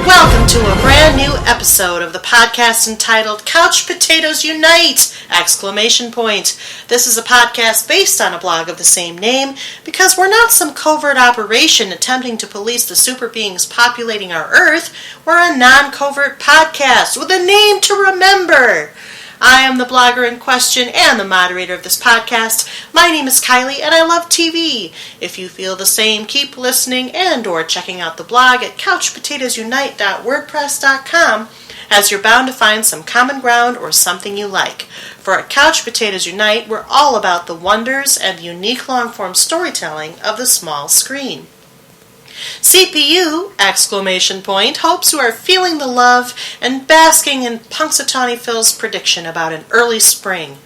Welcome to a brand new episode of the podcast entitled Couch Potatoes Unite! This is a podcast based on a blog of the same name because we're not some covert operation attempting to police the super beings populating our Earth. We're a non-covert podcast with a name to remember. I am the blogger in question and the moderator of this podcast. My name is Kylie and I love TV. If you feel the same, keep listening and or checking out the blog at couchpotatoesunite.wordpress.com as you're bound to find some common ground or something you like. For at Couch Potatoes Unite, we're all about the wonders and unique long-form storytelling of the small screen. CPU! Hopes you are feeling the love and basking in Punxsutawney Phil's prediction about an early spring.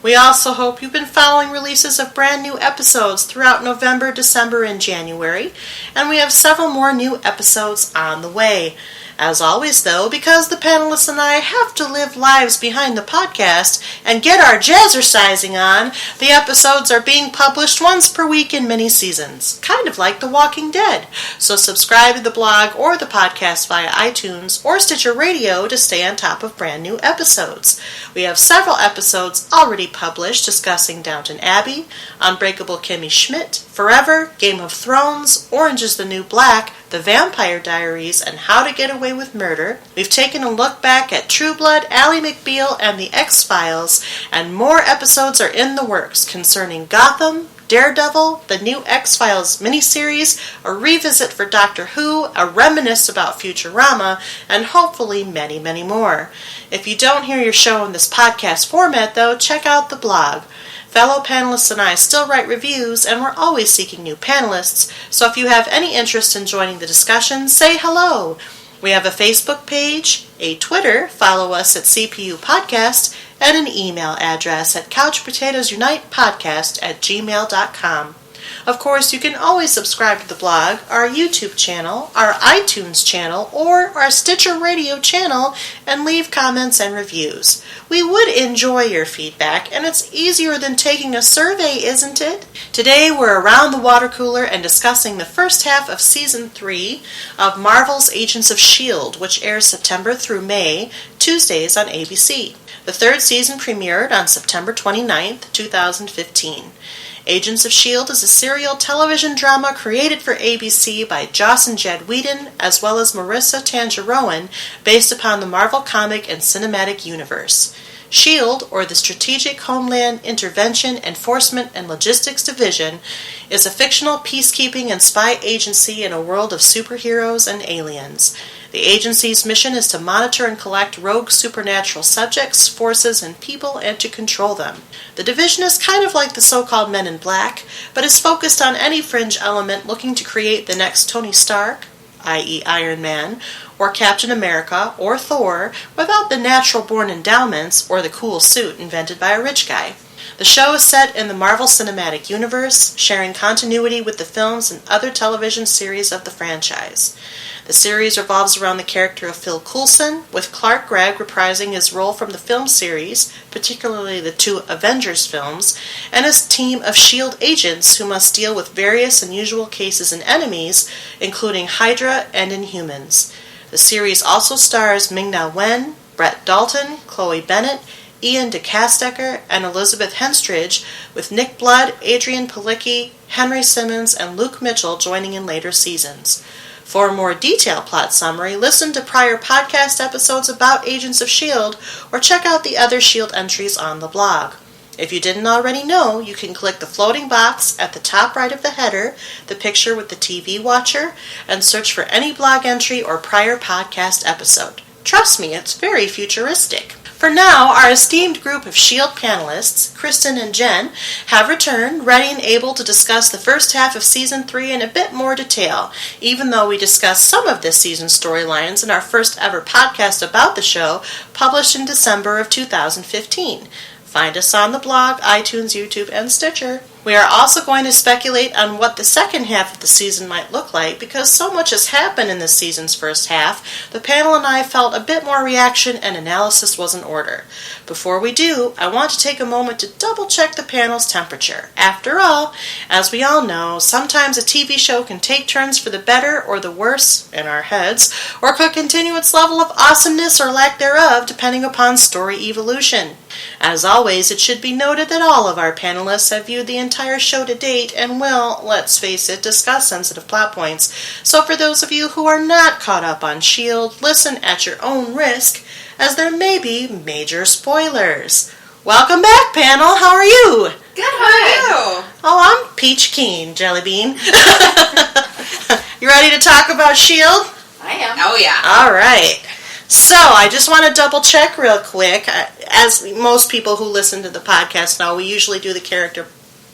We also hope you've been following releases of brand new episodes throughout November, December, and January, and we have several more new episodes on the way. As always, though, because the panelists and I have to live lives behind the podcast and get our jazzercising on, the episodes are being published once per week in mini-seasons, kind of like The Walking Dead. So subscribe to the blog or the podcast via iTunes or Stitcher Radio to stay on top of brand new episodes. We have several episodes already published discussing Downton Abbey, Unbreakable Kimmy Schmidt, Forever, Game of Thrones, Orange is the New Black, The Vampire Diaries, and How to Get Away with Murder. We've taken a look back at True Blood, Ally McBeal, and The X-Files, and more episodes are in the works concerning Gotham, Daredevil, the new X-Files miniseries, a revisit for Doctor Who, a reminisce about Futurama, and hopefully many, many more. If you don't hear your show in this podcast format, though, check out the blog. Fellow panelists and I still write reviews, and we're always seeking new panelists, so if you have any interest in joining the discussion, say hello. We have a Facebook page, a Twitter, follow us at CPU Podcast, and an email address at couchpotatoesunitepodcast@gmail.com. Of course, you can always subscribe to the blog, our YouTube channel, our iTunes channel, or our Stitcher Radio channel, and leave comments and reviews. We would enjoy your feedback, and it's easier than taking a survey, isn't it? Today, we're around the water cooler and discussing the first half of Season 3 of Marvel's Agents of S.H.I.E.L.D., which airs September through May, Tuesdays on ABC. The third season premiered on September 29th, 2015. Agents of S.H.I.E.L.D. is a serial television drama created for ABC by Joss and Jed Whedon, as well as Marissa Tangerowen, based upon the Marvel comic and cinematic universe. S.H.I.E.L.D., or the Strategic Homeland Intervention, Enforcement, and Logistics Division, is a fictional peacekeeping and spy agency in a world of superheroes and aliens. The agency's mission is to monitor and collect rogue supernatural subjects, forces, and people, and to control them. The division is kind of like the so-called Men in Black, but is focused on any fringe element looking to create the next Tony Stark, i.e. Iron Man, or Captain America, or Thor, without the natural-born endowments or the cool suit invented by a rich guy. The show is set in the Marvel Cinematic Universe, sharing continuity with the films and other television series of the franchise. The series revolves around the character of Phil Coulson, with Clark Gregg reprising his role from the film series, particularly the two Avengers films, and his team of S.H.I.E.L.D. agents who must deal with various unusual cases and enemies, including Hydra and Inhumans. The series also stars Ming-Na Wen, Brett Dalton, Chloe Bennett, Ian DeCastecker, and Elizabeth Henstridge, with Nick Blood, Adrian Palicki, Henry Simmons, and Luke Mitchell joining in later seasons. For a more detailed plot summary, listen to prior podcast episodes about Agents of S.H.I.E.L.D. or check out the other S.H.I.E.L.D. entries on the blog. If you didn't already know, you can click the floating box at the top right of the header, the picture with the TV watcher, and search for any blog entry or prior podcast episode. Trust me, it's very futuristic. For now, our esteemed group of S.H.I.E.L.D. panelists, Kristen and Jen, have returned, ready and able to discuss the first half of Season 3 in a bit more detail, even though we discussed some of this season's storylines in our first ever podcast about the show, published in December of 2015. Find us on the blog, iTunes, YouTube, and Stitcher. We are also going to speculate on what the second half of the season might look like, because so much has happened in this season's first half. The panel and I felt a bit more reaction and analysis was in order. Before we do, I want to take a moment to double check the panel's temperature. After all, as we all know, sometimes a TV show can take turns for the better or the worse in our heads, or could continue its level of awesomeness or lack thereof depending upon story evolution. As always, it should be noted that all of our panelists have viewed the entire show to date and will, let's face it, discuss sensitive plot points. So for those of you who are not caught up on S.H.I.E.L.D., listen at your own risk, as there may be major spoilers. Welcome back, panel. How are you? Good, how are you? Oh, I'm peach keen, Jellybean. You ready to talk about S.H.I.E.L.D.? I am. Oh, yeah. All right. So, I just want to double check real quick. As most people who listen to the podcast know, we usually do the character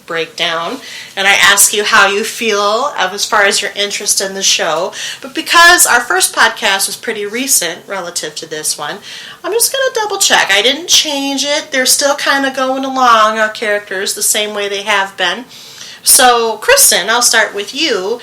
breakdown, and I ask you how you feel as far as your interest in the show. But because our first podcast was pretty recent relative to this one, I'm just going to double check. I didn't change it. They're still kind of going along, our characters, the same way they have been. So, Kristen, I'll start with you.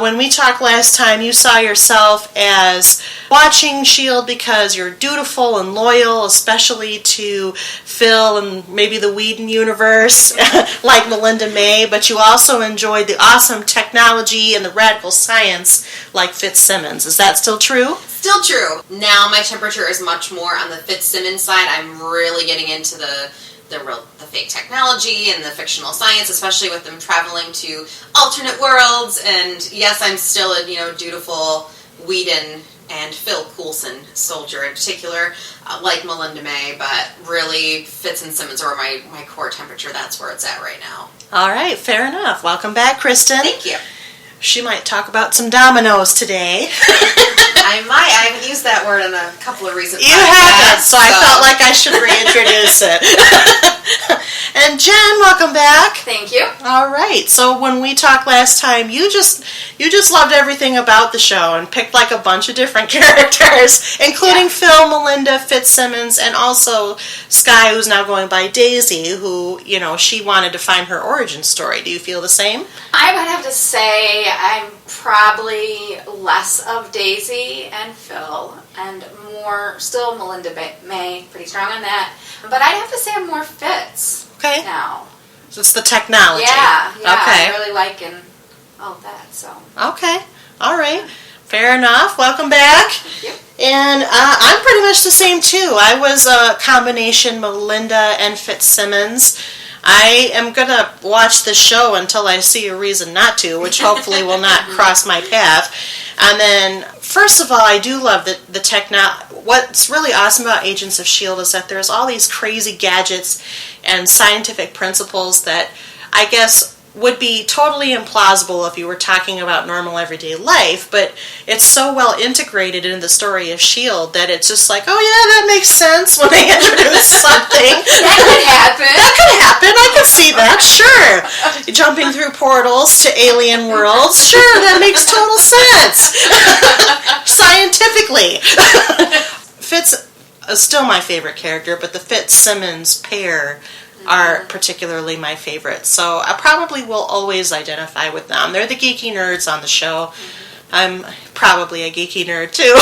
When we talked last time, you saw yourself as watching S.H.I.E.L.D. because you're dutiful and loyal, especially to Phil and maybe the Whedon universe, like Melinda May, but you also enjoyed the awesome technology and the radical science like Fitzsimmons. Is that still true? Still true. Now my temperature is much more on the Fitzsimmons side. I'm really getting into the fake technology and the fictional science, especially with them traveling to alternate worlds. And yes, I'm still a dutiful Whedon and Phil Coulson soldier in particular, like Melinda May, but really Fitz and Simmons are my core temperature. That's where it's at right now. All right, fair enough. Welcome back, Kristen. Thank you. She might talk about some dominoes today. I might. I haven't used that word in a couple of recent podcasts. You haven't, so I felt like I should reintroduce it. And Jen, welcome back. Thank you. All right. So when we talked last time, you just loved everything about the show and picked like a bunch of different characters, including Phil, Melinda, Fitzsimmons, and also Sky, who's now going by Daisy, who, she wanted to find her origin story. Do you feel the same? I would have to say I'm probably less of Daisy and Phil and more still Melinda May, pretty strong on that. But I'd have to say I'm more Fitz now. So it's the technology. Yeah, okay. I'm really liking all that, so. Okay, all right. Fair enough. Welcome back. Thank you. And I'm pretty much the same too. I was a combination Melinda and Fitzsimmons. I am going to watch the show until I see a reason not to, which hopefully will not cross my path. And then, first of all, I do love the what's really awesome about Agents of S.H.I.E.L.D. is that there's all these crazy gadgets and scientific principles that I guess would be totally implausible if you were talking about normal everyday life, but it's so well integrated in the story of S.H.I.E.L.D. that it's just like, oh yeah, that makes sense when they introduce something. That could happen. That could happen. I can see that, sure. Jumping through portals to alien worlds, sure, that makes total sense. Scientifically. Fitz is still my favorite character, but the Fitzsimmons pair are particularly my favorites. So I probably will always identify with them. They're the geeky nerds on the show. I'm probably a geeky nerd too.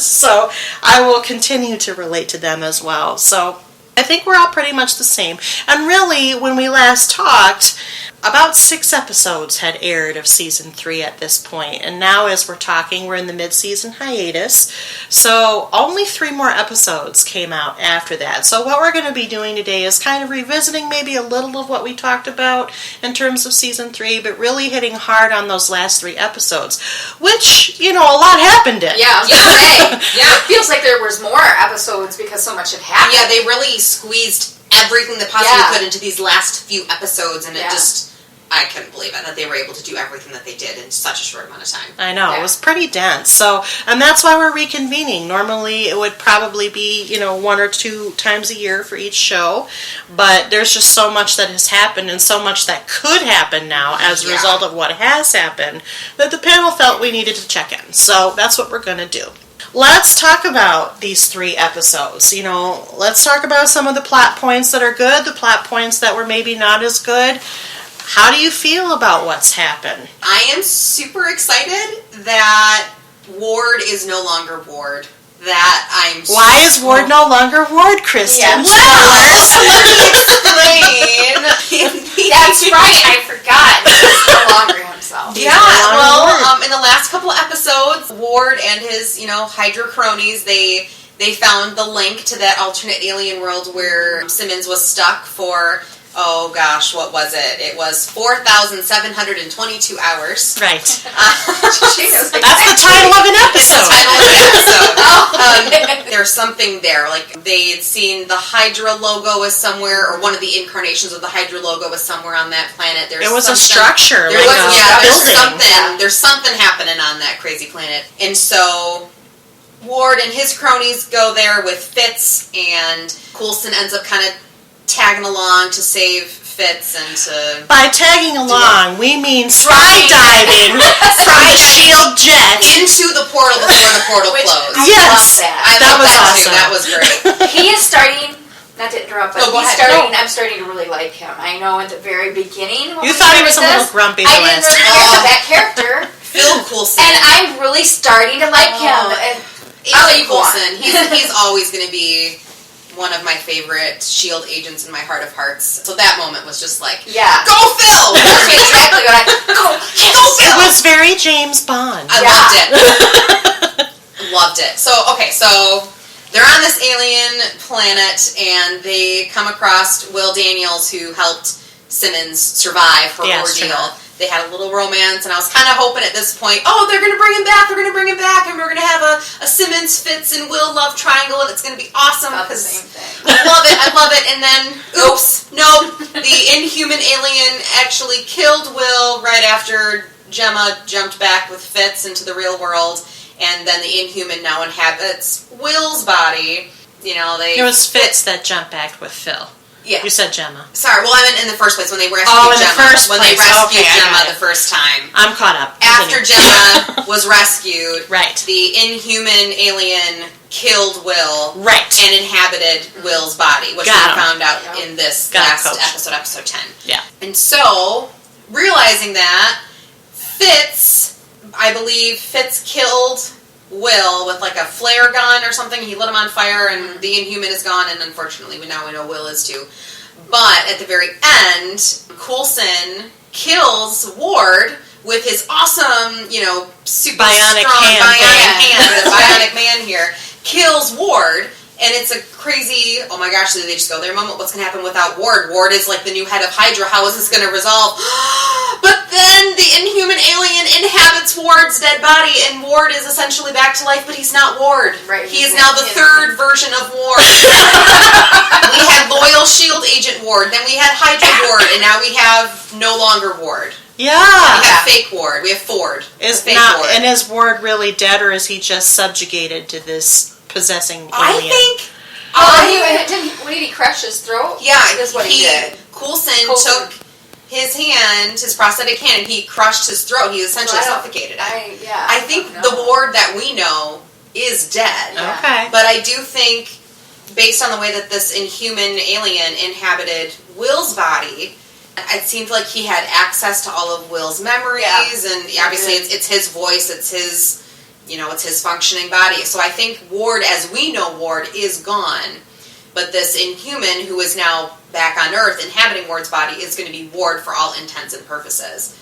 So I will continue to relate to them as well. So I think we're all pretty much the same. And really, when we last talked, about 6 episodes had aired of Season 3 at this point. And now as we're talking, we're in the mid-season hiatus. So only 3 more episodes came out after that. So what we're going to be doing today is kind of revisiting maybe a little of what we talked about in terms of Season 3, but really hitting hard on those last 3 episodes, which, a lot happened in. Yeah, I was going to say. Yeah, it feels like there was more episodes because so much had happened. Yeah, they really squeezed everything that possibly could into these last few episodes, and it just... I couldn't believe it, that they were able to do everything that they did in such a short amount of time. I know, it was pretty dense. So, and that's why we're reconvening. Normally, it would probably be, 1 or 2 times a year for each show. But there's just so much that has happened and so much that could happen now as a result of what has happened that the panel felt we needed to check in. So, that's what we're going to do. let's talk about these 3 episodes. Let's talk about some of the plot points that are good, the plot points that were maybe not as good. How do you feel about what's happened? I am super excited that Ward is no longer Ward. Why is Ward no longer Ward, Kristen? Yeah. Let me explain. That's right, I forgot. He's no longer himself. Yeah, in the last couple of episodes, Ward and his, Hydra cronies, they found the link to that alternate alien world where Simmons was stuck for, what was it? It was 4,722 hours. Right. That's the title of an episode. There's something there. Like, they had seen the Hydra logo was somewhere, or one of the incarnations of the Hydra logo was somewhere on that planet. It was a structure. There's something happening on that crazy planet. And so Ward and his cronies go there with Fitz, and Coulson ends up kind of tagging along to save Fitz and to... By tagging along, we mean skydiving from the S.H.I.E.L.D. jet into the portal before the portal closed. Yes, that was awesome. That was great. He is starting... Not to interrupt, but I'm starting to really like him. I know at the very beginning... You thought he was a little grumpy. I didn't really care about that character. Phil Coulson. And I'm really starting to like him. And Coulson. He's always going to be one of my favorite S.H.I.E.L.D. agents in my heart of hearts. So that moment was just like, go Phil! That's exactly what go Phil! It was very James Bond. I loved it. Loved it. So they're on this alien planet, and they come across Will Daniels, who helped Simmons survive her ordeal. Sure. They had a little romance, and I was kind of hoping at this point, they're going to bring him back, and we're going to have a Simmons, Fitz, and Will love triangle, and it's going to be awesome. Not the same thing. I love it, and then, oops, nope, the inhuman alien actually killed Will right after Gemma jumped back with Fitz into the real world, and then the inhuman now inhabits Will's body. It was Fitz that jumped back with Phil. Yeah. You said Gemma. Sorry, I meant in the first place when they rescued Gemma. They rescued Gemma the first time. I'm caught up. After Gemma was rescued, right, the inhuman alien killed Will, right, and inhabited Will's body, which we found out in this last episode 10. Yeah. And so, realizing that, I believe Fitz killed Will with like a flare gun or something. He lit him on fire, and the inhuman is gone, and unfortunately we know Will is too. But at the very end, Coulson kills Ward with his awesome, super bionic strong bionic man here, kills Ward. And it's a crazy, oh my gosh, did they just go there moment? What's going to happen without Ward? Ward is like the new head of Hydra. How is this going to resolve? But then the inhuman alien inhabits Ward's dead body, and Ward is essentially back to life, but he's not Ward. Right. He is now the third version of Ward. We had loyal S.H.I.E.L.D. agent Ward, then we had Hydra Ward, and now we have no longer Ward. Yeah. We have fake Ward. We have Ford. Ward. And is Ward really dead, or is he just subjugated to this possessing alien? I think... when did he crush his throat? Yeah, that's what he did. Coulson took his hand, his prosthetic hand, and he crushed his throat. He essentially suffocated him. I think the Ward that we know is dead. Yeah. Okay. But I do think, based on the way that this inhuman alien inhabited Will's body, it seemed like he had access to all of Will's memories, and obviously it's his voice, it's his... it's his functioning body. So I think Ward, as we know Ward, is gone. But this inhuman, who is now back on Earth, inhabiting Ward's body, is going to be Ward for all intents and purposes.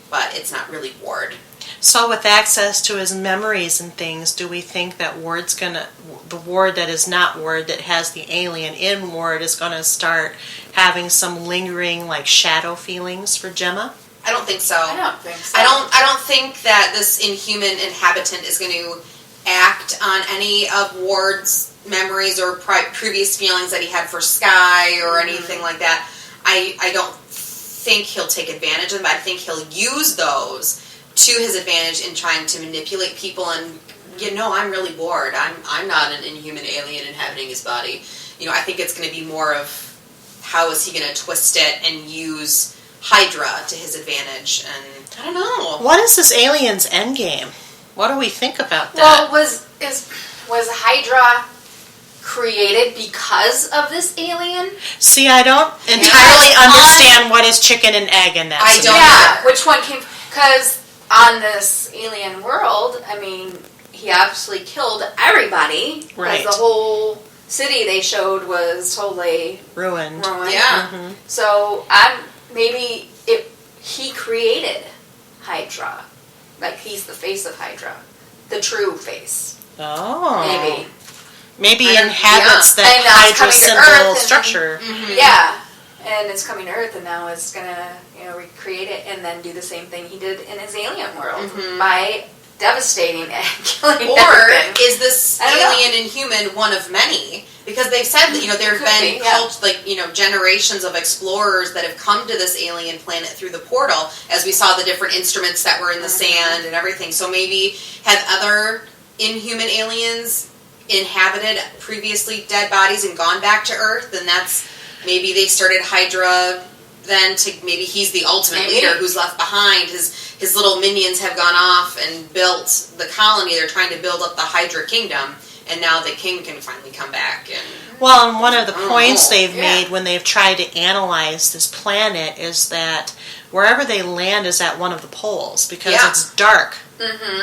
But it's not really Ward. So with access to his memories and things, do we think that the Ward that is not Ward, that has the alien in Ward, is going to start having some lingering, like, shadow feelings for Gemma? I don't think so. I don't think so. I don't think that this inhuman inhabitant is going to act on any of Ward's memories or previous feelings that he had for Skye or anything like that. I don't think he'll take advantage of them. I think he'll use those to his advantage in trying to manipulate people and, I'm really Ward. I'm not an inhuman alien inhabiting his body. I think it's going to be more of how is he going to twist it and use Hydra to his advantage, and I don't know. What is this alien's endgame? What do we think about that? Well, was Hydra created because of this alien? See, I don't entirely understand what is chicken and egg in that. I don't. Yeah, which one came? Because on this alien world, I mean, he obviously killed everybody. Right. Because the whole city they showed was totally ruined. Yeah. Mm-hmm. So maybe he created Hydra. Like, he's the face of Hydra. The true face. Oh. Maybe inhabits that and Hydra symbol structure. Yeah. And it's coming to Earth, and now it's going to, recreate it and then do the same thing he did in his alien world by devastating and killing everything. Is this alien Inhuman one of many? Because they've said that, there have been generations of explorers that have come to this alien planet through the portal, as we saw the different instruments that were in the sand and everything. So maybe have other Inhuman aliens inhabited previously dead bodies and gone back to Earth, and maybe they started Hydra then maybe he's the ultimate leader who's left behind. His little minions have gone off and built the colony. They're trying to build up the Hydra kingdom, and now the king can finally come back. And one of the points they've made when they've tried to analyze this planet is that wherever they land is at one of the poles, because it's dark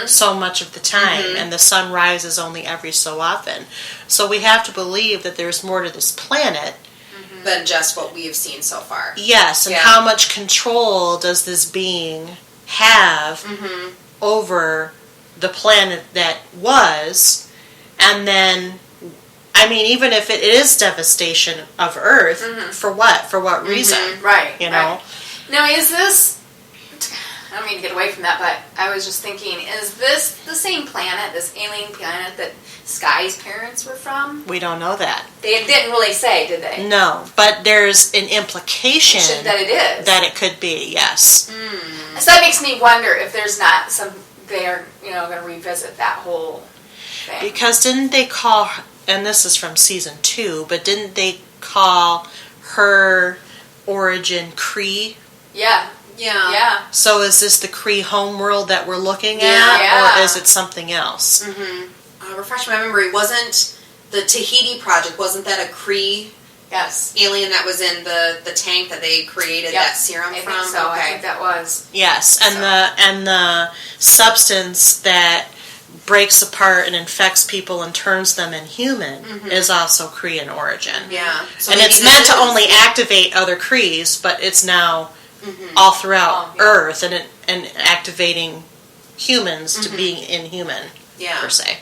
so much of the time, and the sun rises only every so often. So we have to believe that there's more to this planet than just what we have seen so far. Yes, and how much control does this being have over the planet that was? And then, I mean, even if it is devastation of Earth, for what? For what reason? Right. Right. Now, is this... I don't mean to get away from that, but I was just thinking, is this the same planet, this alien planet that Sky's parents were from? We don't know that. They didn't really say, did they? No, but there's an implication that it is. That it could be, yes. So that makes me wonder if there's not they're going to revisit that whole thing. Because didn't they call, and this is from season 2, but didn't they call her origin Kree? Yeah. Yeah. So is this the Kree homeworld that we're looking at, or is it something else? Refresh my memory. Wasn't the Tahiti project? Wasn't that a Kree alien that was in the tank that they created that serum from? I think so. I think that was. Yes, and the substance that breaks apart and infects people and turns them inhuman is also Kree in origin. Yeah, so and it's meant to only activate other Krees, but it's now all throughout Earth and activating humans to being inhuman, per se.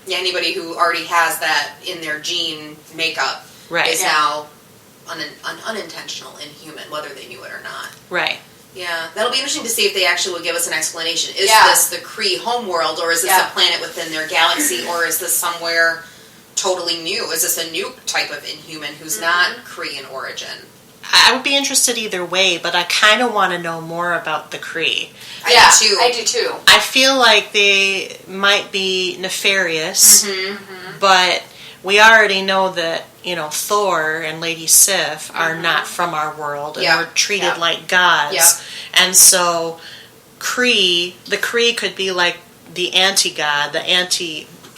Yeah, anybody who already has that in their gene makeup is now an unintentional inhuman, whether they knew it or not. Right. Yeah, that'll be interesting to see if they actually will give us an explanation. Is this the Kree homeworld, or is this a planet within their galaxy, or is this somewhere totally new? Is this a new type of inhuman who's not Kree in origin? I would be interested either way, but I kind of want to know more about the Kree. I do too. I feel like they might be nefarious, but we already know that, Thor and Lady Sif are not from our world, and we're treated like gods. And so the Kree could be like the anti-god,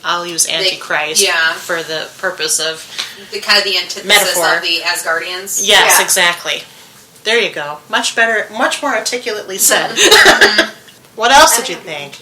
I'll use Antichrist for the purpose of the kind of the antithesis metaphor of the Asgardians. Yes, exactly. There you go. Much better, much more articulately said. What else did you think?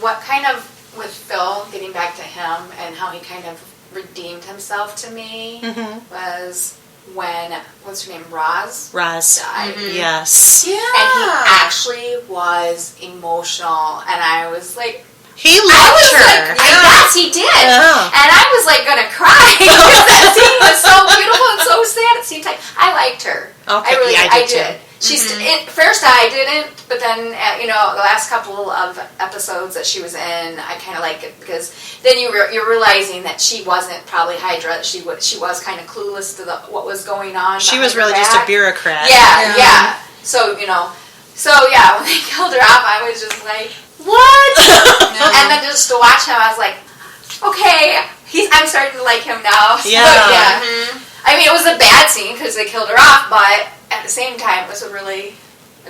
What kind of, with Phil, getting back to him and how he kind of redeemed himself to me was when, what's her name, Roz died. Yes. Yeah. And he actually was emotional, and I was like, he loved her. Yes, he did. Yeah. And I was like going to cry because that scene was so beautiful and so sad at the same time. I liked her. Okay, I did. She's first I didn't, but then the last couple of episodes that she was in, I kind of like it because then you're realizing that she wasn't probably Hydra. She was kind of clueless to what was going on. She was really just a bureaucrat. Yeah. So when they killed her off, I was just like, what? And then just to watch him, I was like, okay, I'm starting to like him now. So, I mean, it was a bad scene because they killed her off, but at the same time, it was a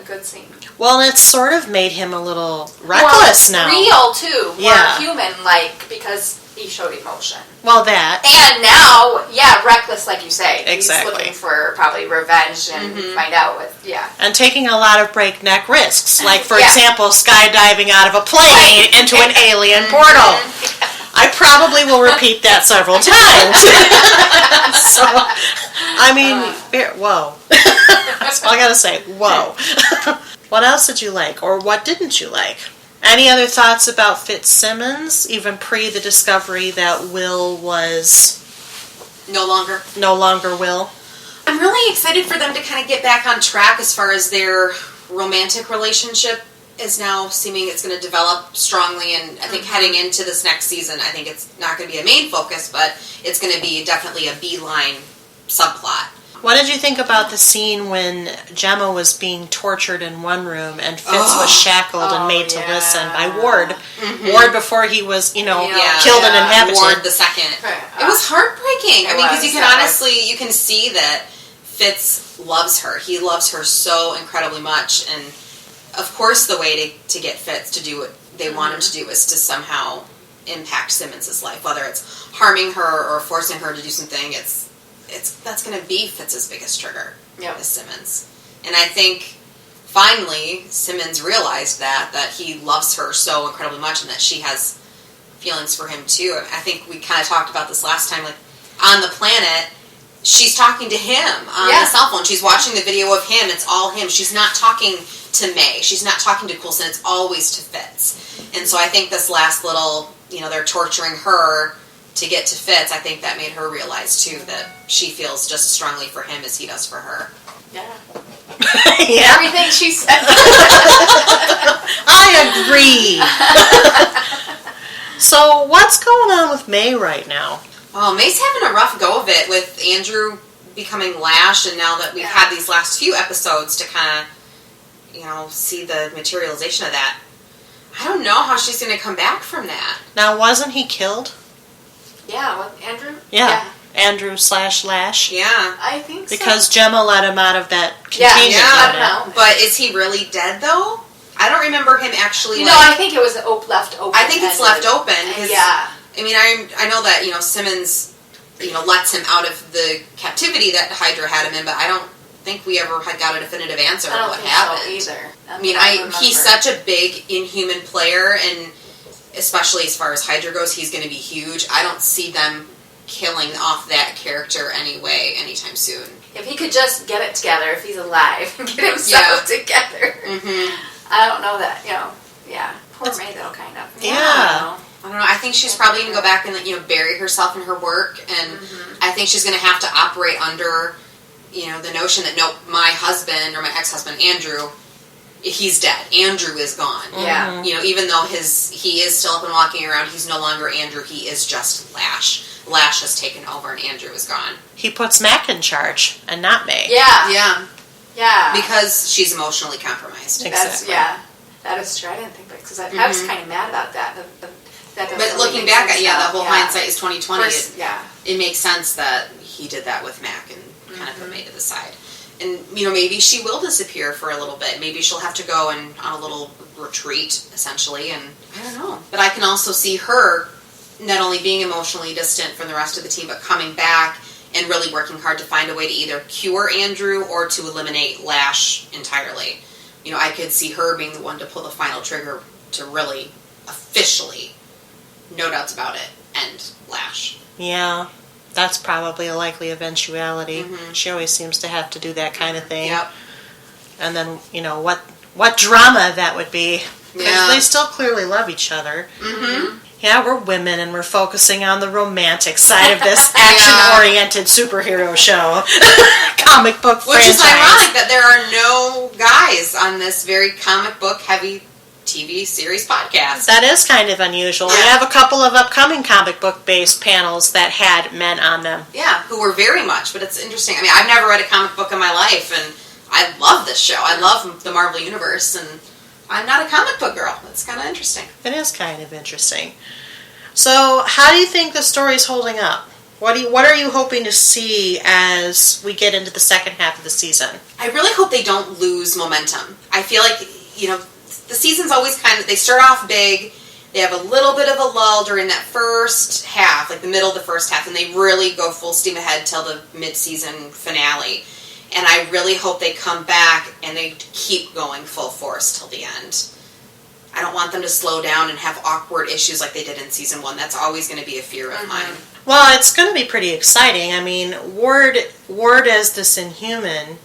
good scene. Well, it's sort of made him a little reckless now. Real, too. More Yeah. human-like, because he showed emotion. Well, that. And now, reckless, like you say. Exactly. He's looking for probably revenge and find out And taking a lot of breakneck risks. Like, for example, skydiving out of a plane into an alien portal. I probably will repeat that several times. So, I mean, whoa. That's all I gotta say. Whoa. What else did you like, or what didn't you like? Any other thoughts about Fitzsimmons, even pre the discovery that Will was no longer Will? I'm really excited for them to kind of get back on track as far as their romantic relationship is now seeming it's going to develop strongly, and I think heading into this next season, I think it's not going to be a main focus, but it's going to be definitely a beeline subplot. What did you think about the scene when Gemma was being tortured in one room and Fitz was shackled and made to listen by Ward? Ward before he was, killed and inhabited. Ward the second. It was heartbreaking. I mean, because you can you can see that Fitz loves her. He loves her so incredibly much, and of course the way to get Fitz to do what they want him to do is to somehow impact Simmons' life, whether it's harming her or forcing her to do something. That's going to be Fitz's biggest trigger, is Simmons. And I think finally Simmons realized that he loves her so incredibly much and that she has feelings for him too. I think we kind of talked about this last time, like on the planet, she's talking to him on the cell phone. She's watching the video of him. It's all him. She's not talking to May. She's not talking to Coulson. It's always to Fitz. And so I think this last little, they're torturing her to get to Fitz, I think that made her realize too that she feels just as strongly for him as he does for her. Yeah. Everything she said. I agree. So what's going on with May right now? Oh, May's having a rough go of it with Andrew becoming Lash, and now that we've had these last few episodes to kind of, see the materialization of that. I don't know how she's going to come back from that. Now, wasn't he killed? Yeah, with Andrew? Yeah. Andrew/Lash. Yeah. I think so. Because Gemma let him out of that containment unit. I don't know. But is he really dead, though? I don't remember him actually... No, I think it was left open. I think it's left open. Yeah. I mean, I know that, Simmons, lets him out of the captivity that Hydra had him in, but I don't think we ever had got a definitive answer of what happened. So either. He's such a big Inhuman player, and especially as far as Hydra goes, he's going to be huge. I don't see them killing off that character anyway anytime soon. If he could just get it together, if he's alive, and get himself together. I don't know that, Poor May, though, kind of. Yeah. I don't know. I think she's probably going to go back and bury herself in her work, and I think she's going to have to operate under, the notion that my husband or my ex-husband Andrew, he's dead. Andrew is gone. Yeah. Even though he is still up and walking around, he's no longer Andrew. He is just Lash. Lash has taken over, and Andrew is gone. He puts Mac in charge, and not May. Yeah. Because she's emotionally compromised. Exactly. That is true. I didn't think about it, because I was kind of mad about that. But looking back at the whole hindsight is 20/20. Yeah. It makes sense that he did that with Mac and kind of put May to the side. And maybe she will disappear for a little bit. Maybe she'll have to go on a little retreat, essentially. And I don't know. But I can also see her not only being emotionally distant from the rest of the team, but coming back and really working hard to find a way to either cure Andrew or to eliminate Lash entirely. I could see her being the one to pull the final trigger to really officially, no doubts about it, end Lash. Yeah, that's probably a likely eventuality. She always seems to have to do that kind of thing. Yep. And then, what drama that would be. Because they still clearly love each other. Yeah, we're women and we're focusing on the romantic side of this action-oriented superhero show. Comic book franchise. Which is ironic that there are no guys on this very comic book heavy TV series podcast. That is kind of unusual. We have a couple of upcoming comic book based panels that had men on them. Yeah, who were very much, but it's interesting. I mean, I've never read a comic book in my life, and I love this show. I love the Marvel Universe, and I'm not a comic book girl. It's kind of interesting. It is kind of interesting. So, how do you think the story's holding up? What are you hoping to see as we get into the second half of the season? I really hope they don't lose momentum. I feel like, the season's always they start off big, they have a little bit of a lull during that first half, like the middle of the first half, and they really go full steam ahead till the mid-season finale. And I really hope they come back and they keep going full force till the end. I don't want them to slow down and have awkward issues like they did in season 1. That's always going to be a fear of mine. Well, it's going to be pretty exciting. I mean, Ward as this Inhuman,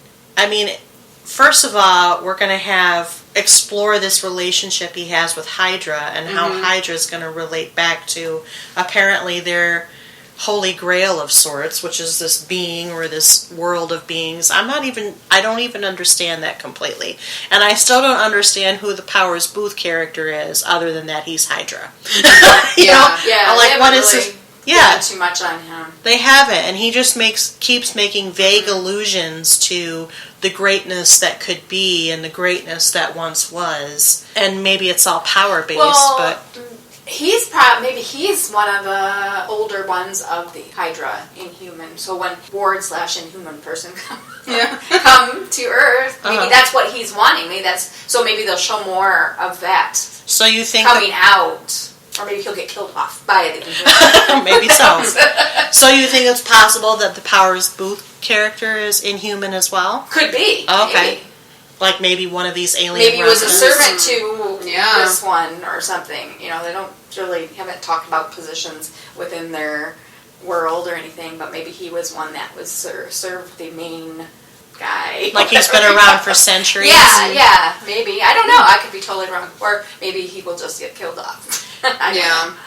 first of all, we're going to explore this relationship he has with Hydra and how Hydra is going to relate back to apparently their holy grail of sorts, which is this being or this world of beings. I don't even understand that completely. And I still don't understand who the Powers Booth character is other than that he's Hydra. Too much on him. They haven't, and he just keeps making vague allusions to the greatness that could be and the greatness that once was. And maybe it's all power-based, but... Maybe he's one of the older ones of the Hydra Inhuman. So when Ward / Inhuman person come to Earth, maybe that's what he's wanting. Maybe they'll show more of that. So you think coming out, or maybe he'll get killed off by the Inhuman. Maybe so. So you think it's possible that the Powers Booth character is Inhuman as well? Could be. Okay. Maybe. Like maybe one of these alien Maybe he was a residents. servant to this one or something. They haven't talked about positions within their world or anything, but maybe he was one that was served the main guy. Like he's been around for centuries? Yeah, maybe. I don't know. I could be totally wrong. Or maybe he will just get killed off.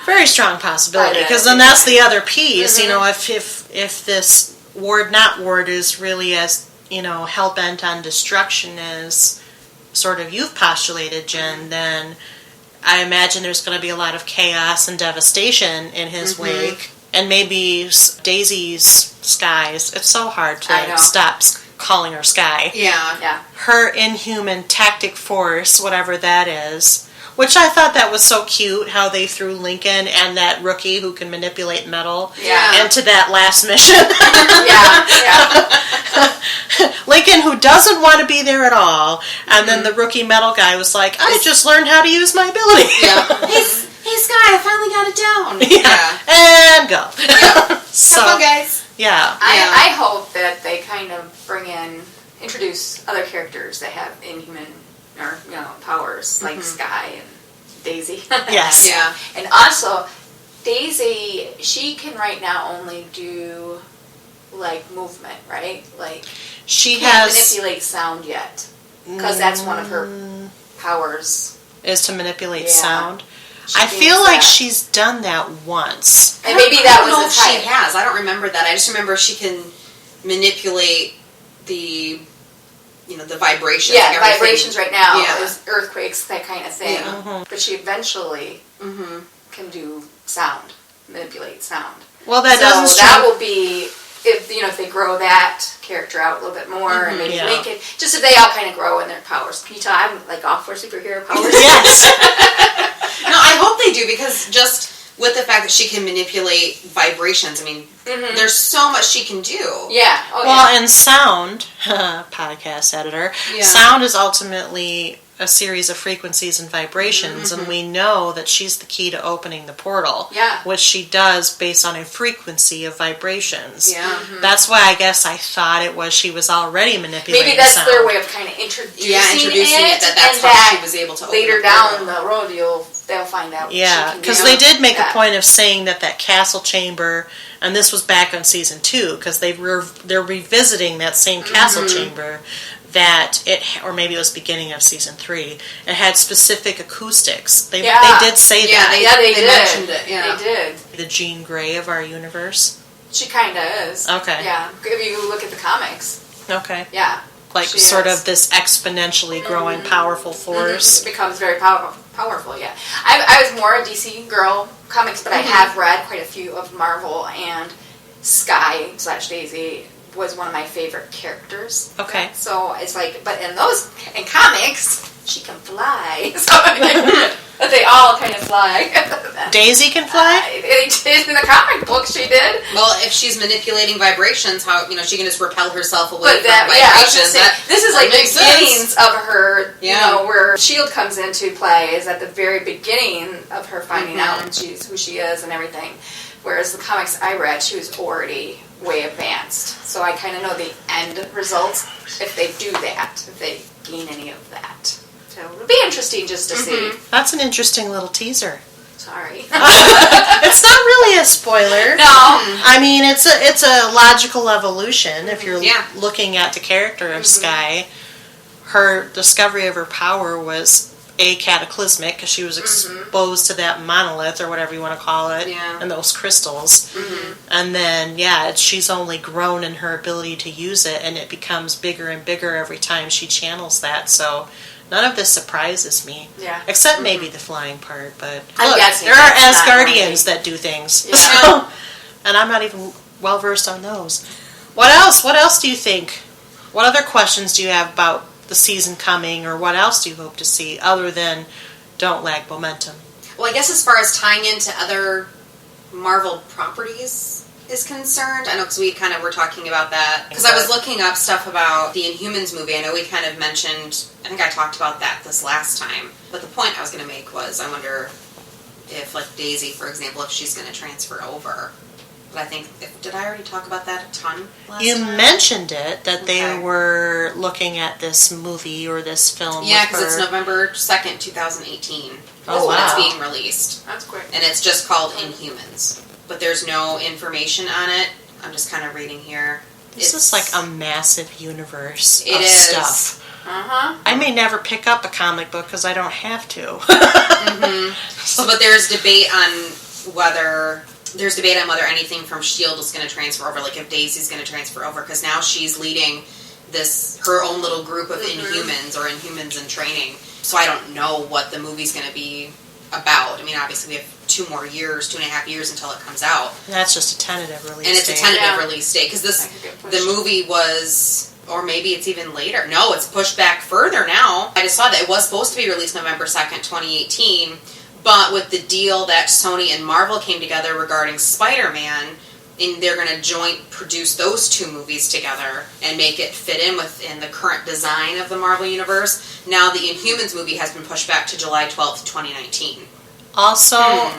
Very strong possibility, because then that's the other piece, if this not Ward is really as hell-bent on destruction as sort of you've postulated, Jen, then I imagine there's going to be a lot of chaos and devastation in his wake. And maybe Daisy's skies, it's so hard to stop calling her Sky. Yeah. Her Inhuman tactic force, whatever that is, which I thought that was so cute, how they threw Lincoln and that rookie who can manipulate metal into that last mission. Lincoln, who doesn't want to be there at all, and then the rookie metal guy was like, I just learned how to use my ability. Hey, Sky, I finally got it down. And go. So, have fun, guys. I hope that they kind of introduce other characters that have Inhuman or powers like Sky and Daisy. Yes. Yeah. And also, Daisy, she can right now only do movement, right? She can't manipulate sound yet, because that's one of her powers. Is to manipulate sound. I feel like she's done that once. And maybe that was I don't know if she has. I don't remember that. I just remember she can manipulate the the vibrations. Yeah, vibrations right now. Yeah. There's earthquakes, that kind of thing. Yeah. But she eventually can do sound, manipulate sound. Well, that will be if they grow that character out a little bit more and maybe make it just if they all kind of grow in their powers. Can you tell I'm off for superhero powers? Yes. No, I hope they do, because just with the fact that she can manipulate vibrations, there's so much she can do. Yeah. And sound, podcast editor, sound is ultimately a series of frequencies and vibrations, and we know that she's the key to opening the portal, which she does based on a frequency of vibrations. Yeah. That's why I guess I thought she was already manipulating maybe that's sound. their way of kind of introducing it, that's how she was able to open later down the road they'll find out. Yeah, because they did make a point of saying that castle chamber, and this was back on season 2, because they're revisiting that same castle chamber, that or maybe it was beginning of season 3, it had specific acoustics. They did say that. They mentioned it. Yeah. They did. The Jean Grey of our universe. She kind of is. Okay. Yeah, if you look at the comics. Okay. Yeah. Sort of this exponentially growing powerful force. It becomes very powerful, yeah. I was more a DC girl comics, but I have read quite a few of Marvel, and Sky / Daisy was one of my favorite characters. Okay. So it's but in comics, she can fly. So But they all kind of fly. Daisy can fly? They did in the comic book, she did. Well, if she's manipulating vibrations, how, she can just repel herself away But from vibrations. this is like the makes beginnings sense. of her, Yeah. where S.H.I.E.L.D. comes into play is at the very beginning of her finding out who she is and everything. Whereas the comics I read, she was already way advanced. So I kind of know the end results if they do that, if they gain any of that. So it'll be interesting just to see. That's an interesting little teaser. Sorry. It's not really a spoiler. No. I mean, it's a logical evolution. If you're looking at the character of Skye, her discovery of her power was cataclysmic because she was exposed to that monolith or whatever you want to call it, and those crystals. And then, she's only grown in her ability to use it, and it becomes bigger and bigger every time she channels that. So none of this surprises me, except maybe the flying part. But look, there are Asgardians that do things, so, and I'm not even well versed on those. What else? What else do you think? What other questions do you have about the season coming, or what else do you hope to see other than don't lag momentum? Well, I guess as far as tying into other Marvel properties is concerned, I know because we kind of were talking about that, because I was looking up stuff about the Inhumans movie. I know we kind of mentioned, I think I talked about that this last time, but the point I was going to make was I wonder if, like Daisy, for example, if she's going to transfer over. But I think, did I already talk about that a ton last You time? mentioned it, that they were looking at this movie or this film. Yeah, because it's November 2nd, 2018. Oh, wow. It's being released. That's quick. And it's just called Inhumans. But there's no information on it. I'm just kind of reading here. This is like a massive universe of is. stuff. I may never pick up a comic book because I don't have to. So, but there's debate on whether anything from S.H.I.E.L.D. is going to transfer over, like if Daisy's going to transfer over, because now she's leading her own little group of Inhumans or Inhumans in training. So I don't know what the movie's going to be about. I mean, obviously we have 2.5 years until it comes out. And that's just a tentative release date. And it's a tentative release date, because the movie was, or maybe it's even later. No, it's pushed back further now. I just saw that it was supposed to be released November 2nd, 2018, but with the deal that Sony and Marvel came together regarding Spider-Man, and they're going to joint produce those two movies together and make it fit in within the current design of the Marvel Universe. Now the Inhumans movie has been pushed back to July 12th, 2019. Also,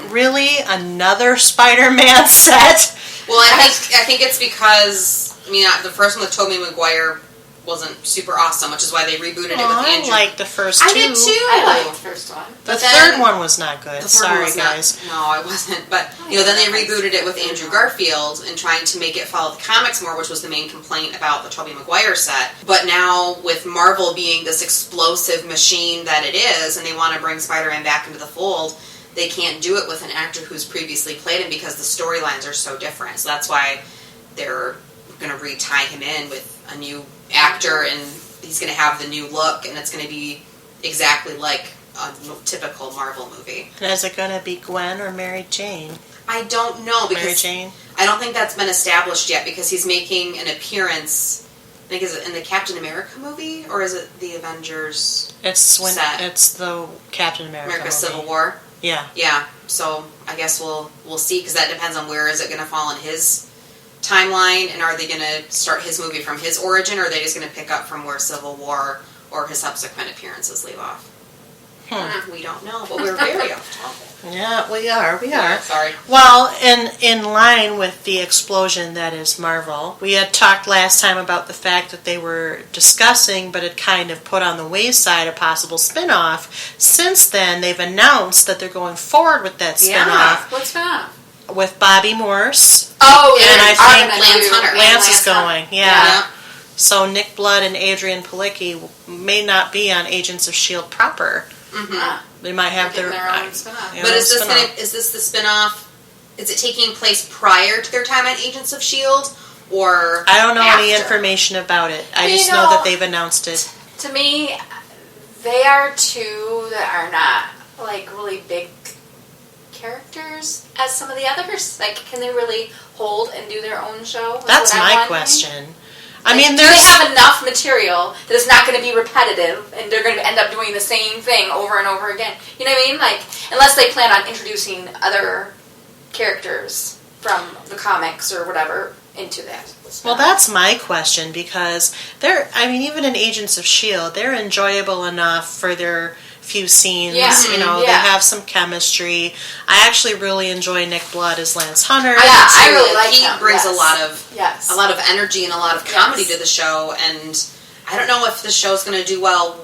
really, another Spider-Man set? Well, I think it's because, the first one with Tobey Maguire wasn't super awesome, which is why they rebooted it with Andrew. I liked the first two. I did too. I liked the first one. The third one was not good. Sorry, guys. No, it wasn't. But, then they rebooted it with Andrew Garfield and trying to make it follow the comics more, which was the main complaint about the Tobey Maguire set. But now, with Marvel being this explosive machine that it is, and they want to bring Spider-Man back into the fold, they can't do it with an actor who's previously played him because the storylines are so different. So that's why they're going to re-tie him in with a new actor, and he's going to have the new look, and it's going to be exactly like a typical Marvel movie. And is it going to be Gwen or Mary Jane? I don't know, because Mary Jane? I don't think that's been established yet, because he's making an appearance, I think, is it in the Captain America movie, or is it the Avengers It's the Captain America movie. Civil War? Yeah. Yeah, so I guess we'll see, because that depends on where is it going to fall in his timeline, and are they going to start his movie from his origin, or are they just going to pick up from where Civil War or his subsequent appearances leave off? We don't know, but we're very off topic. Yeah, we are. Yeah, sorry. Well, in line with the explosion that is Marvel, we had talked last time about the fact that they were discussing, but had kind of put on the wayside, a possible spin-off. Since then, they've announced that they're going forward with that spin-off. What spin-off? With Bobby Morse. Oh, and I think Lance is going. Yeah. So Nick Blood and Adrian Palicki may not be on Agents of S.H.I.E.L.D. proper. They might have their own spin-off. But is this the spin-off? Is it taking place prior to their time on Agents of S.H.I.E.L.D. or I don't know after? any information about it. I just know that they've announced it. To me, they are two that are not like really big characters as some of the others. Like, can they really hold and do their own show? That's my question. I mean, do they have enough material that it's not going to be repetitive and they're going to end up doing the same thing over and over again? You know what I mean? Like, unless they plan on introducing other characters from the comics or whatever into that. Well, that's my question, because even in Agents of S.H.I.E.L.D., they're enjoyable enough for their few scenes. They have some chemistry. I actually really enjoy Nick Blood as Lance Hunter. I really like him. He brings a lot of energy and a lot of comedy to the show, and I don't know if the show's going to do well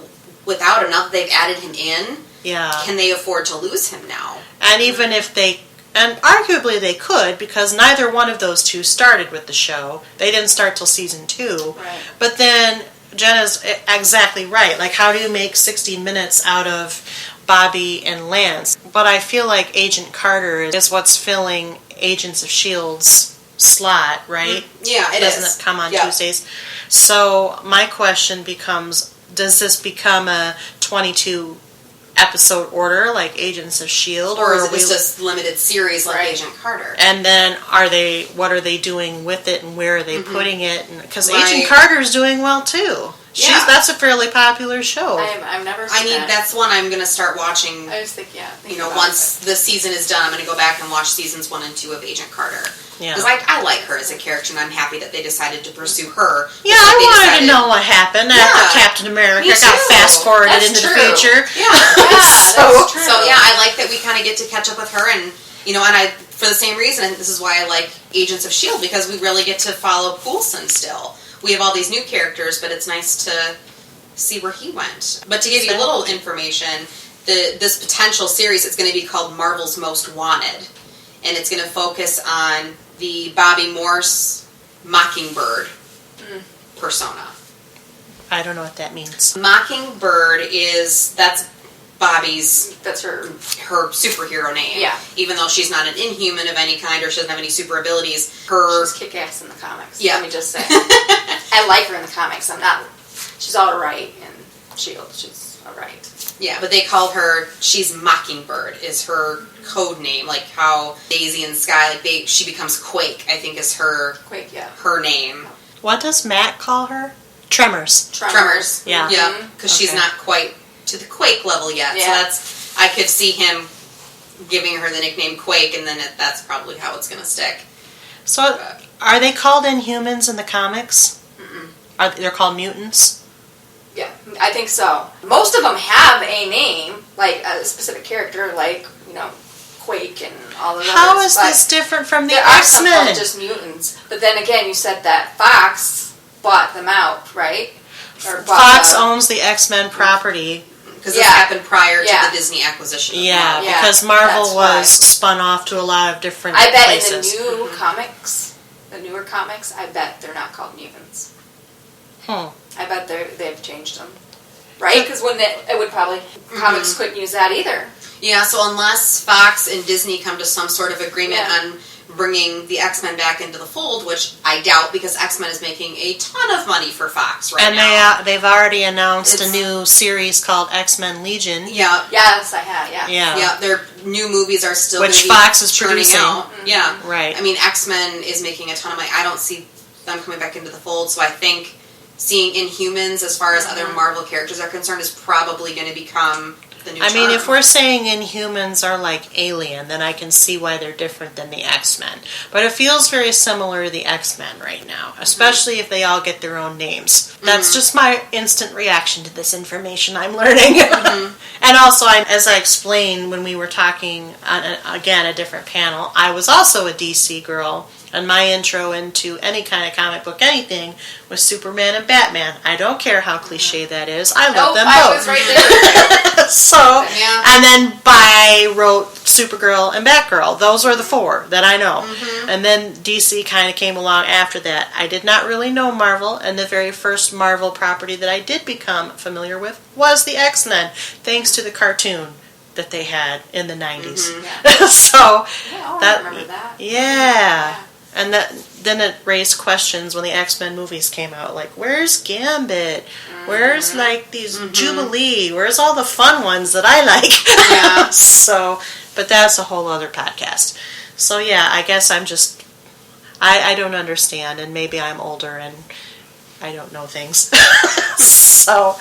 without him. Now that they've added him in, can they afford to lose him now? And even if they... And arguably they could, because neither one of those two started with the show. They didn't start till season 2. Right. But then Jenna's exactly right. Like, how do you make 60 minutes out of Bobby and Lance? But I feel like Agent Carter is what's filling Agents of S.H.I.E.L.'s slot, right? Yeah, Doesn't it come on Tuesdays? So my question becomes, does this become a 22 episode order like Agents of S.H.I.E.L.D. or is it just limited series like Agent Carter? And then what are they doing with it, and where are they putting it? Because Agent Carter's doing well too. That's a fairly popular show. I've never seen that. That's one I'm going to start watching. I just think, once the season is done, I'm going to go back and watch seasons 1 and 2 of Agent Carter. Yeah. Because I like her as a character, and I'm happy that they decided to pursue her. Yeah, I wanted to know what happened after Captain America got fast-forwarded into the future. Yeah, that's true. So, I like that we kind of get to catch up with her, and, for the same reason, this is why I like Agents of S.H.I.E.L.D., because we really get to follow Coulson still. We have all these new characters, but it's nice to see where he went. But to give you a little information, this potential series is going to be called Marvel's Most Wanted, and it's going to focus on the Bobby Morse Mockingbird persona. I don't know what that means. Mockingbird that's Bobby's... That's her superhero name. Yeah. Even though she's not an inhuman of any kind or she doesn't have any super abilities, she's kick-ass in the comics. Yeah. Let me just say. I like her in the comics. She's alright in S.H.I.E.L.D. She's alright. Yeah, but they call her, she's Mockingbird is her code name, like how Daisy and Sky, she becomes Quake, I think is her name. What does Matt call her? Tremors. Yeah. Yeah, because she's not quite to the Quake level yet. Yeah. So I could see him giving her the nickname Quake, and then that's probably how it's going to stick. So, are they called Inhumans in the comics? They're called mutants? Yeah, I think so. Most of them have a name, like a specific character, like, Quake and all of those. How is this different from the X-Men? There are some called just mutants. But then again, you said that Fox bought them out, right? Fox owns the X-Men property. Because this happened prior to the Disney acquisition. Yeah, because Marvel was spun off to a lot of different places. In the new comics, the newer comics, I bet they're not called mutants. I bet they've changed them. Right? Because it would probably... Comics couldn't use that either. Yeah, so unless Fox and Disney come to some sort of agreement on bringing the X-Men back into the fold, which I doubt because X-Men is making a ton of money for Fox now. And they've already announced a new series called X-Men Legion. Yeah. Yes, I have, Yeah, their new movies are still which Fox is churning producing. Out. Yeah. Right. I mean, X-Men is making a ton of money. I don't see them coming back into the fold, so I think seeing Inhumans as far as other Marvel characters are concerned is probably going to become the new charm. If we're saying Inhumans are like Alien, then I can see why they're different than the X-Men. But it feels very similar to the X-Men right now, especially if they all get their own names. That's just my instant reaction to this information I'm learning. And also, as I explained when we were talking on, a different panel, I was also a DC girl. And my intro into any kind of comic book, anything, was Superman and Batman. I don't care how cliche that is. I love them both. I was right there. And then I wrote Supergirl and Batgirl. Those were the 4 that I know. And then DC kind of came along after that. I did not really know Marvel, and the very first Marvel property that I did become familiar with was the X-Men, thanks to the cartoon that they had in the 90s. So I remember that. Yeah. And then it raised questions when the X-Men movies came out. Like, where's Gambit? Where's, these Jubilee? Where's all the fun ones that I like? So, but that's a whole other podcast. So, I guess I'm just... I don't understand, and maybe I'm older, and I don't know things. So,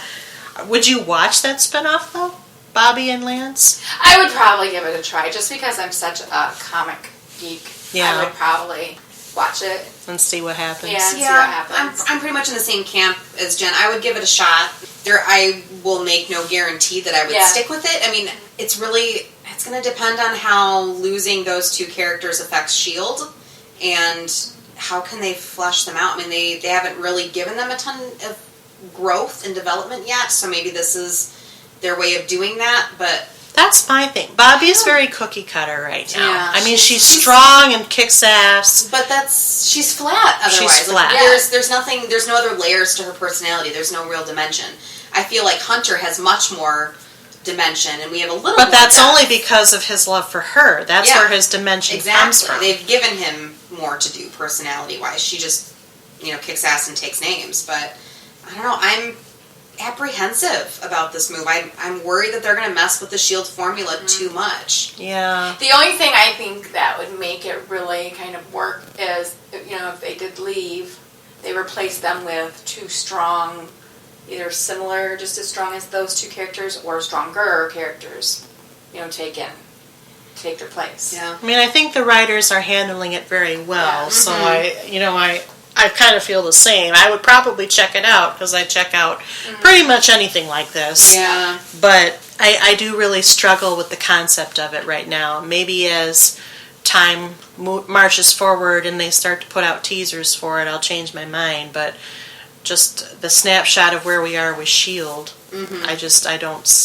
would you watch that spinoff though, Bobby and Lance? I would probably give it a try, just because I'm such a comic geek. Yeah. I would probably watch it and see what happens. Yeah, see what happens. I'm pretty much in the same camp as Jen. I would give it a shot. I will make no guarantee that I would stick with it. I mean, it's going to depend on how losing those two characters affects S.H.I.E.L.D. and how can they flesh them out. I mean, they haven't really given them a ton of growth and development yet, so maybe this is their way of doing that, but... That's my thing. Bobby's very cookie cutter right now. Yeah, I mean, she's strong and kicks ass. But she's flat otherwise. She's flat. Like, there's no other layers to her personality. There's no real dimension. I feel like Hunter has much more dimension, and we have a little But more that's depth. only because of his love for her. That's where his dimension comes from. They've given him more to do personality-wise. She just, kicks ass and takes names. But, I don't know, I'm apprehensive about this move. I'm worried that they're going to mess with the S.H.I.E.L.D. formula too much. Yeah. The only thing I think that would make it really kind of work is, if they did leave, they replaced them with two strong, either similar, just as strong as those two characters, or stronger characters, take their place. Yeah. I mean, I think the writers are handling it very well, so I kind of feel the same. I would probably check it out, because I check out pretty much anything like this. Yeah. But I do really struggle with the concept of it right now. Maybe as time marches forward and they start to put out teasers for it, I'll change my mind. But just the snapshot of where we are with S.H.I.E.L.D.,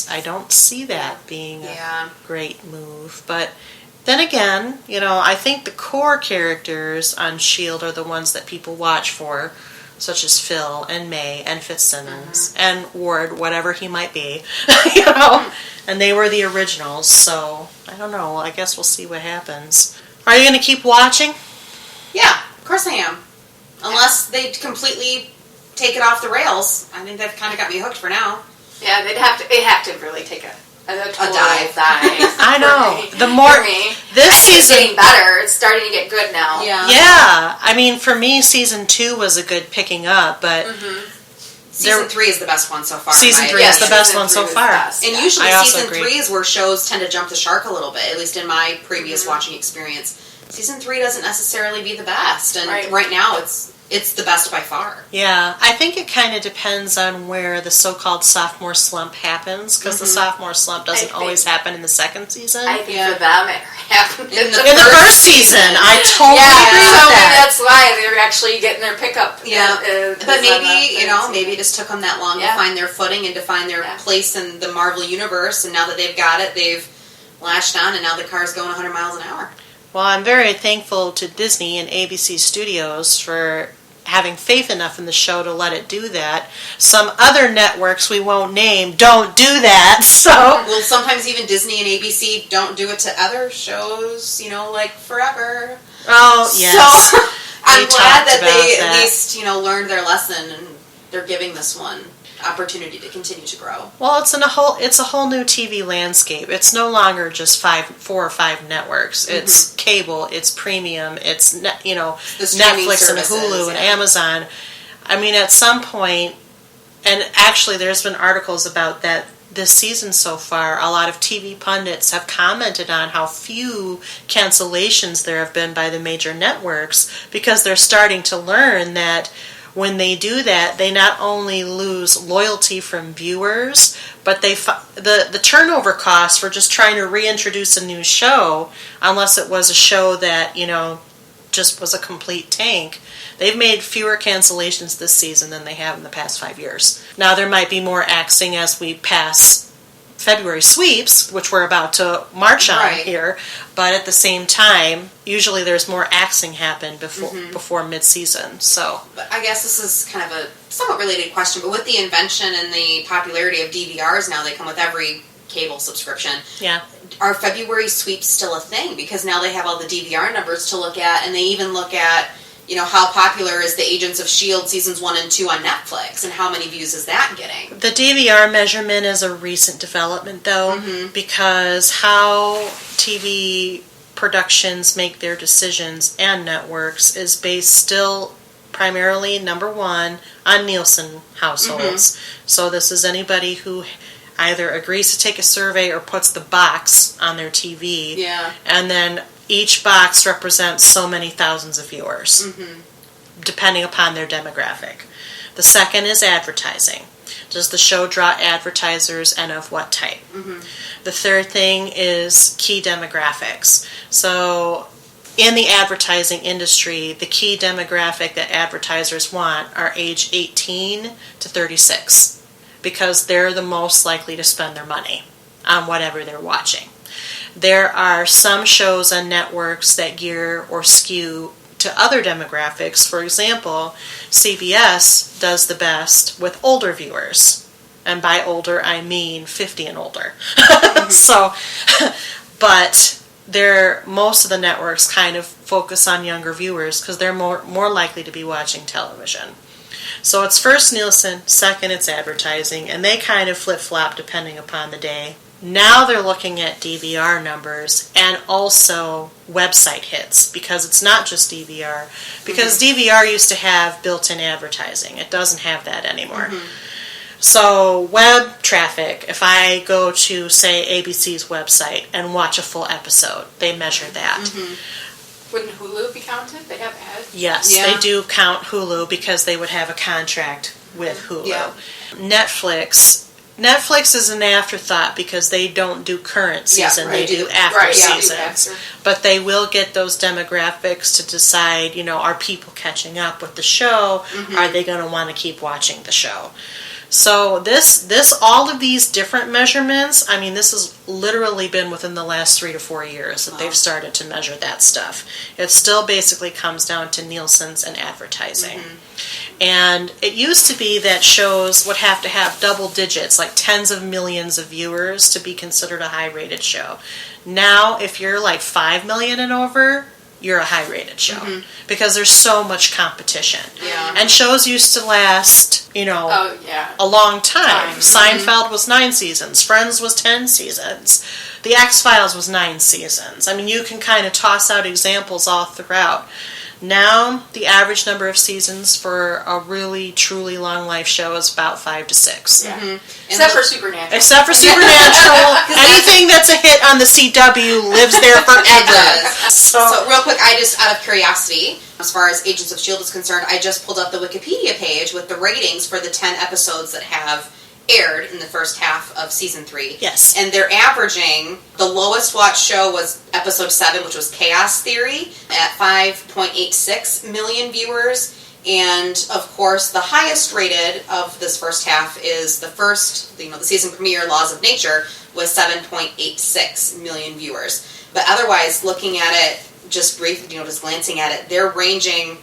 I don't see that being a great move. But then again, I think the core characters on S.H.I.E.L.D. are the ones that people watch for, such as Phil and May and Fitzsimmons and Ward, whatever he might be, and they were the originals, so I don't know. I guess we'll see what happens. Are you going to keep watching? Yeah, of course I am. Unless they completely take it off the rails. I think they've kind of got me hooked for now. Yeah, they'd have to really take a total dive. I know. The more this season, it's getting better. It's starting to get good now. Yeah. I mean, for me, season 2 was a good picking up, but season 3 is the best one so far. Season 3 is the best one so far. And usually season 3 is where shows tend to jump the shark a little bit. At least in my previous watching experience, season 3 doesn't necessarily be the best, and right now it's the best by far. Yeah, I think it kind of depends on where the so-called sophomore slump happens, because the sophomore slump doesn't always happen in the second season. I think for them it happened in the first season. I totally agree with that. That's why they're actually getting their pickup. But maybe it just took them that long to find their footing and to find their place in the Marvel universe, and now that they've got it, they've latched on, and now the car's going 100 miles an hour. Well, I'm very thankful to Disney and ABC Studios for having faith enough in the show to let it do that. Some other networks we won't name don't do that, so... Well, sometimes even Disney and ABC don't do it to other shows, like Forever. Oh, yes. So, I'm glad that they at least, learned their lesson, and they're giving this one opportunity to continue to grow. Well, it's a whole new TV landscape. It's no longer just 4 or 5 networks. It's cable, it's premium, it's Netflix and Hulu and Amazon. I mean, at some point, and actually there's been articles about that this season so far. A lot of TV pundits have commented on how few cancellations there have been by the major networks, because they're starting to learn that when they do that, they not only lose loyalty from viewers, but the turnover costs for just trying to reintroduce a new show, unless it was a show that, just was a complete tank. They've made fewer cancellations this season than they have in the past 5 years. Now, there might be more axing as we pass February sweeps, which we're about to march on here, but at the same time, usually there's more axing happen before mid-season. So, but I guess this is kind of a somewhat related question, but with the invention and the popularity of DVRs now, they come with every cable subscription. Yeah. Are February sweeps still a thing? Because now they have all the DVR numbers to look at, and they even look at how popular is the Agents of S.H.I.E.L.D. seasons 1 and 2 on Netflix, and how many views is that getting? The DVR measurement is a recent development, though, because how TV productions make their decisions and networks is based still primarily number one on Nielsen households. So this is anybody who either agrees to take a survey or puts the box on their TV. Yeah. And then each box represents so many thousands of viewers, depending upon their demographic. The second is advertising. Does the show draw advertisers, and of what type? The third thing is key demographics. So in the advertising industry, the key demographic that advertisers want are age 18 to 36, because they're the most likely to spend their money on whatever they're watching. There are some shows on networks that gear or skew to other demographics. For example, CBS does the best with older viewers. And by older, I mean 50 and older. So, but most of the networks kind of focus on younger viewers because they're more likely to be watching television. So it's first Nielsen, second it's advertising, and they kind of flip-flop depending upon the day. Now they're looking at DVR numbers and also website hits, because it's not just DVR. Because DVR used to have built-in advertising. It doesn't have that anymore. So web traffic, if I go to, say, ABC's website and watch a full episode, they measure that. Wouldn't Hulu be counted? They have ads. Yes, they do count Hulu because they would have a contract with Hulu. Yeah. Netflix is an afterthought because they don't do current season, they do after season. But they will get those demographics to decide, are people catching up with the show? Are they going to want to keep watching the show? So all of these different measurements, this has literally been within the last 3 to 4 years that they've started to measure that stuff. It still basically comes down to Nielsen's and advertising. And it used to be that shows would have to have double digits, like tens of millions of viewers, to be considered a high-rated show. Now, if you're like 5 million and over, you're a high-rated show because there's so much competition. And shows used to last, a long time. Seinfeld was 9 seasons. Friends was 10 seasons. The X-Files was 9 seasons. You can kind of toss out examples all throughout. Now, the average number of seasons for a really, truly long life show is about 5 to 6. Except for Supernatural. Anything that's a hit on the CW lives there forever. So real quick, out of curiosity, as far as Agents of S.H.I.E.L.D. is concerned, I just pulled up the Wikipedia page with the ratings for the 10 episodes that have aired in the first half of season 3. Yes. And they're averaging, the lowest watched show was episode 7, which was Chaos Theory, at 5.86 million viewers. And, of course, the highest rated of this first half is the season premiere, Laws of Nature, with 7.86 million viewers. But otherwise, looking at it, just briefly, just glancing at it, they're ranging,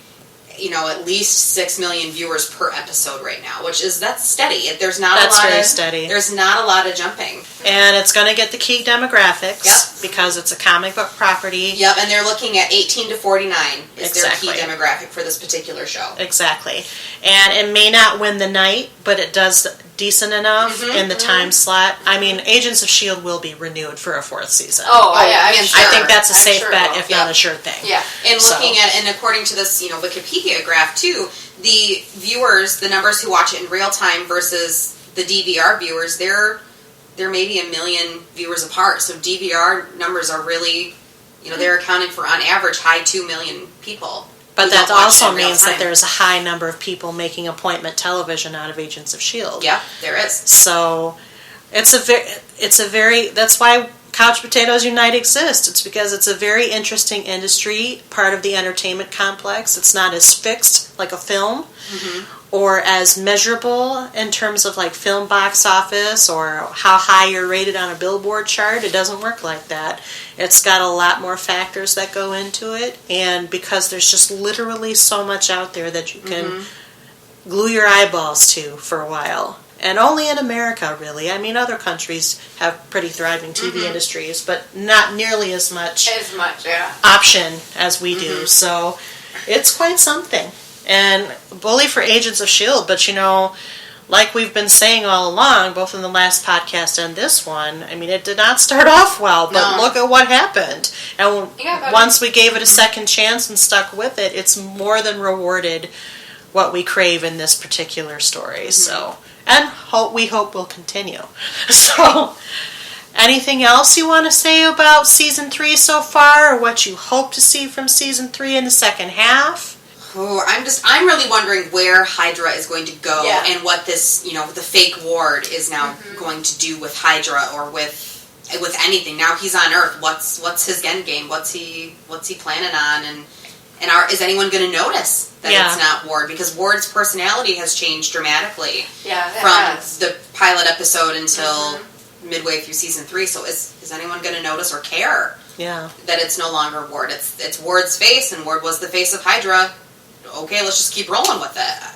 at least 6 million viewers per episode right now, that's steady. There's very steady. There's not a lot of jumping. And it's going to get the key demographics because it's a comic book property. Yep, and they're looking at 18 to 49 is their key demographic for this particular show. Exactly. And it may not win the night, but it does decent enough in the time slot. Agents of S.H.I.E.L.D. will be renewed for a 4th season. I think that's a safe bet, if not a sure thing. Yeah, and looking at, and according to this, Wikipedia graph too, the viewers, the numbers who watch it in real time versus the DVR viewers, they're maybe 1 million viewers apart. So DVR numbers are really, they're accounting for, on average, high 2 million people. But that also means that there's a high number of people making appointment television out of Agents of S.H.I.E.L.D. Yeah, there is. So it's a very that's why Couch Potatoes Unite exists. It's because it's a very interesting industry, part of the entertainment complex. It's not as fixed like a film or as measurable in terms of like film box office or how high you're rated on a Billboard chart. It doesn't work like that. It's got a lot more factors that go into it, and because there's just literally so much out there that you can glue your eyeballs to for a while. And only in America, really. Other countries have pretty thriving TV industries, but not nearly as much option as we do. So it's quite something. And bully for Agents of S.H.I.E.L.D., but like we've been saying all along, both in the last podcast and this one, it did not start off well, but look at what happened. And once we gave it a second chance and stuck with it, it's more than rewarded what we crave in this particular story. So, and we hope will continue. So, anything else you want to say about season 3 so far, or what you hope to see from season 3 in the second half? Oh, I'm really wondering where Hydra is going to go, and what this, the fake Ward is now going to do with Hydra, or with anything. Now he's on Earth. What's his end game? What's he planning on? And is anyone going to notice that it's not Ward? Because Ward's personality has changed dramatically from the pilot episode until midway through season 3. So is anyone going to notice or care? Yeah, that it's no longer Ward. It's Ward's face, and Ward was the face of Hydra. Okay, let's just keep rolling with it.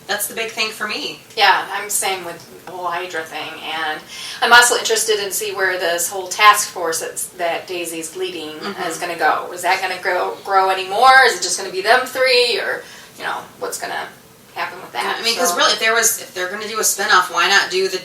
That's the big thing for me. Yeah, I'm same with the whole Hydra thing, and I'm also interested in see where this whole task force that Daisy's leading is going to go. Is that going to grow anymore? Is it just going to be them 3, or what's going to happen with that? I mean, because really, if they're going to do a spinoff, why not do the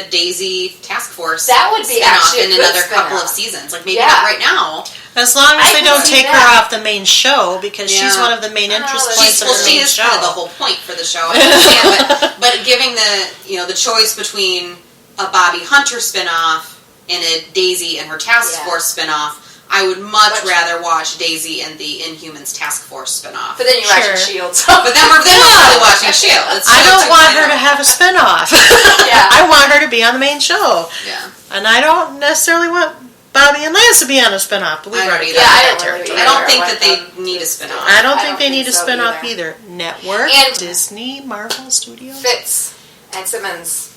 Daisy task force? That would be spinoff actually in another couple of seasons. Like maybe not right now. As long as they don't take her off the main show, because she's one of the main interest points of the main show. She is kind of the whole point for the show. I understand, but giving the choice between a Bobby Hunter spinoff and a Daisy and her task force spinoff, I would much rather watch Daisy and the Inhumans task force spinoff. But then you're watching S.H.I.E.L.D. But then we're probably watching S.H.I.E.L.D. I don't want her to have a spinoff. I want her to be on the main show. Yeah. And I don't necessarily want Bobby and Lance to be on a spinoff, but we've already got that territory. I don't think that they need a spinoff. I don't think they need a spinoff either. Network, and Disney, Marvel Studios. Fitz and Simmons.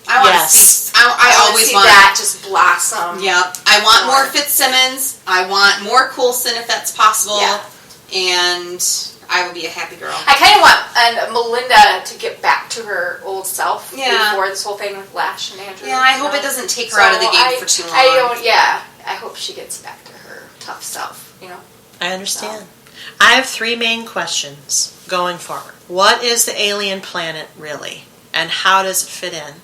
I want to see. I always want that just blossom. Yeah, I want more Fitzsimmons. I want more Coulson if that's possible. Yeah. And I will be a happy girl. I kind of want Melinda to get back to her old self before this whole thing with Lash and Andrew. Yeah, I hope it doesn't take her out of the game for too long. I hope she gets back to her tough self, I understand. I have 3 main questions going forward. What is the alien planet really? And how does it fit in?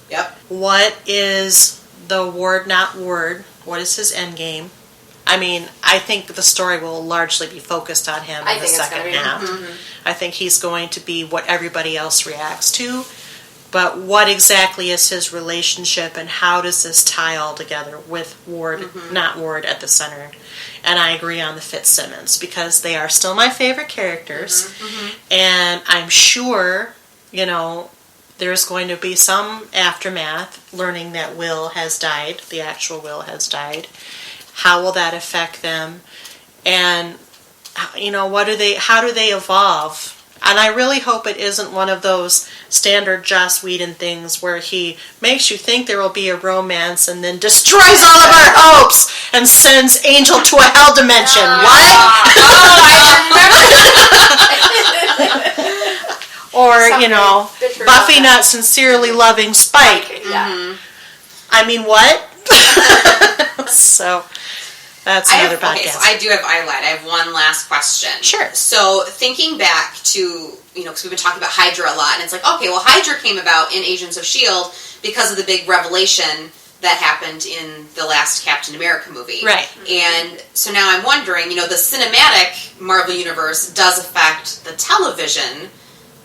Yep. What is the Ward not Ward? What is his end game? I mean, I think the story will largely be focused on him in the second half. I think he's going to be what everybody else reacts to. But what exactly is his relationship, and how does this tie all together with Ward, not Ward, at the center? And I agree on the Fitzsimmons, because they are still my favorite characters. And I'm sure, there's going to be some aftermath, learning that Will has died, the actual Will has died. How will that affect them? And, how do they evolve? And I really hope it isn't one of those standard Joss Whedon things where he makes you think there will be a romance and then destroys all of our hopes and sends Angel to a hell dimension. What? Or, Buffy not sincerely loving Spike. I mean, what? So, that's another podcast. Okay, so I do have I have one last question. Sure. So, thinking back to, because we've been talking about Hydra a lot, and it's like, okay, well, Hydra came about in Agents of S.H.I.E.L.D. because of the big revelation that happened in the last Captain America movie. Right. And so now I'm wondering, the cinematic Marvel Universe does affect the television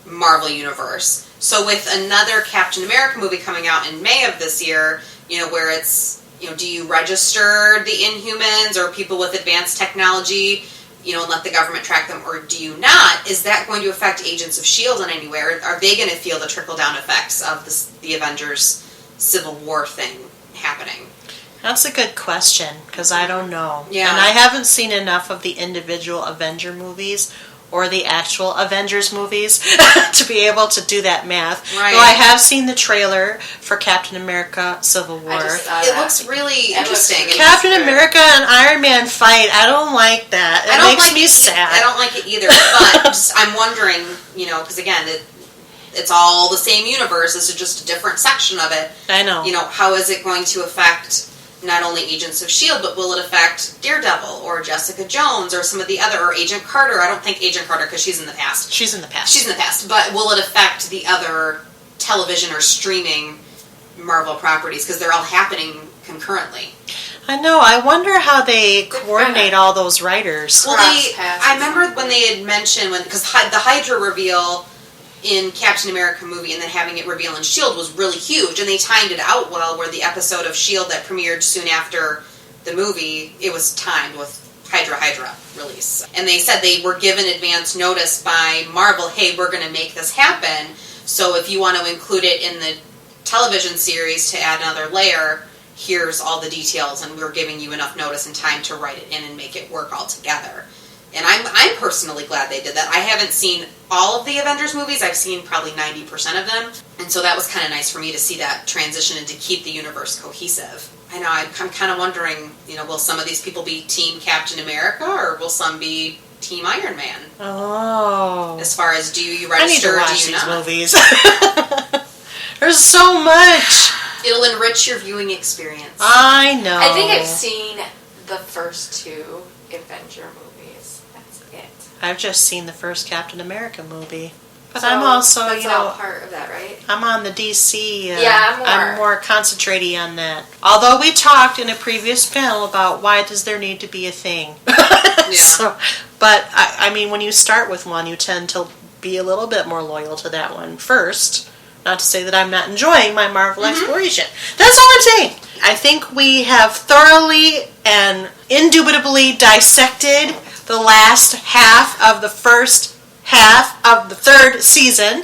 Marvel Universe. So with another Captain America movie coming out in May of this year, where it's, do you register the Inhumans or people with advanced technology, and let the government track them, or do you not? Is that going to affect Agents of S.H.I.E.L.D. in any way? Or are they going to feel the trickle-down effects of the Avengers Civil War thing happening? That's a good question, because I don't know. Yeah. And I haven't seen enough of the individual Avenger movies or the actual Avengers movies to be able to do that math. Right. Though I have seen the trailer for Captain America Civil War. It looks really interesting. Captain America and Iron Man fight. I don't like that. It makes me sad. I don't like it either. But I'm wondering, because again, it's all the same universe. It's just a different section of it. I know. How is it going to affect not only Agents of S.H.I.E.L.D., but will it affect Daredevil or Jessica Jones or some of the other, or Agent Carter? I don't think Agent Carter, because she's in the past. She's in the past. But will it affect the other television or streaming Marvel properties? Because they're all happening concurrently. I know. I wonder how they coordinate all those writers. Well, I remember when they had mentioned, because the Hydra reveal in Captain America movie and then having it reveal in S.H.I.E.L.D. was really huge, and they timed it out well, where the episode of S.H.I.E.L.D. that premiered soon after the movie, it was timed with Hydra release. And they said they were given advance notice by Marvel, hey, we're going to make this happen, so if you want to include it in the television series to add another layer, here's all the details, and we're giving you enough notice and time to write it in and make it work all together. And I'm personally glad they did that. I haven't seen all of the Avengers movies. I've seen probably 90% of them. And so that was kind of nice for me to see that transition and to keep the universe cohesive. I know, I'm kind of wondering, will some of these people be Team Captain America, or will some be Team Iron Man? Oh. As far as, do you register or do you not? I need to watch these movies. There's so much. It'll enrich your viewing experience. I know. I think I've seen the first 2 Avenger movies. That's it. I've just seen the first Captain America movie. But So I'm also, that's all part of that, right? I'm on the DC. I'm more concentrating on that. Although we talked in a previous panel about why does there need to be a thing. Yeah. But I mean, when you start with one, you tend to be a little bit more loyal to that one first. Not to say that I'm not enjoying my Marvel exploration. That's all I'm saying. I think we have thoroughly and indubitably dissected the last half of the first half of the 3rd season.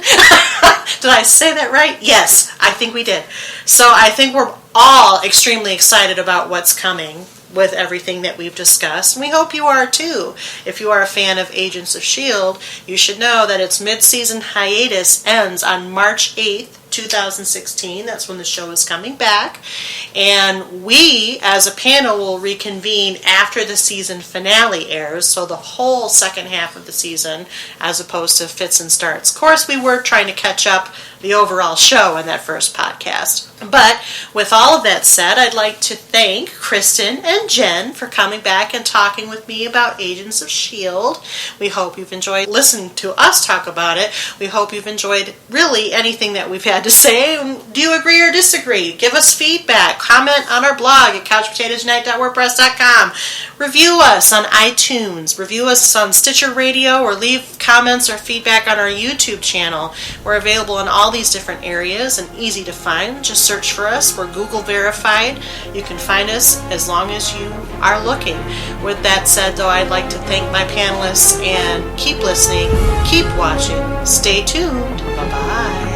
Did I say that right? Yes, I think we did. So I think we're all extremely excited about what's coming with everything that we've discussed. And we hope you are too. If you are a fan of Agents of S.H.I.E.L.D., you should know that its mid-season hiatus ends on March 8th, 2016. That's when the show is coming back. And we, as a panel, will reconvene after the season finale airs, so the whole second half of the season, as opposed to fits and starts. Of course, we were trying to catch up the overall show in that first podcast. But with all of that said, I'd like to thank Kristen and Jen for coming back and talking with me about Agents of S.H.I.E.L.D. We hope you've enjoyed listening to us talk about it. We hope you've enjoyed really anything that we've had to say. Do you agree or disagree? Give us feedback. Comment on our blog at couchpotatonite.wordpress.com. Review us on iTunes. Review us on Stitcher Radio, or leave comments or feedback on our YouTube channel. We're available in all these different areas and easy to find. Just search for us. We're Google verified. You can find us as long as you are looking. With that said, though, I'd like to thank my panelists and keep listening, keep watching, stay tuned. Bye-bye.